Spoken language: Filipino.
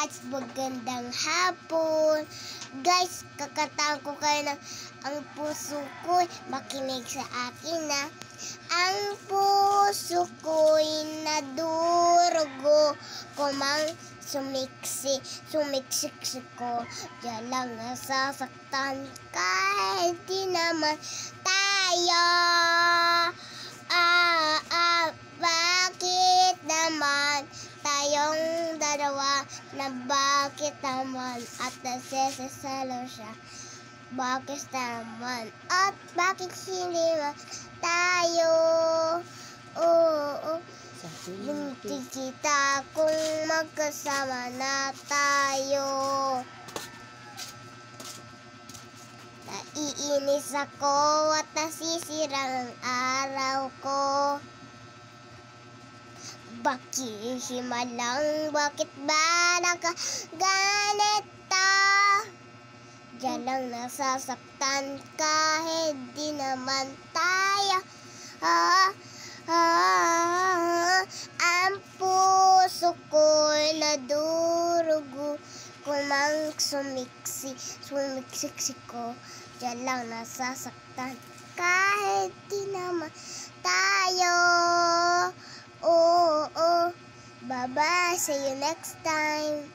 Guys, magandang hapon. Guys, kakataan ko kayo ng ang puso ko'y makinig sa akin na. Ang puso ko'y nadurugo, kumang sumiksik ko. Diyan lang nasasaktan kahit di naman tayo. Bakit naman tayong dalawa na bakit naman at nasisasalo siya? Bakit naman at bakit hindi ba tayo? Oo, hindi kita kung magkasama na tayo. Naiinis ako at nasisira ang araw ko. Bakit himalang? Bakit ba nakaganito? Diyan lang nasasaktan kahit di naman tayo. Ang puso ko'y nadurugo, kumang sumiksik ko. Diyan lang nasasaktan kahit di naman tayo. Oo, bye-bye. See you next time.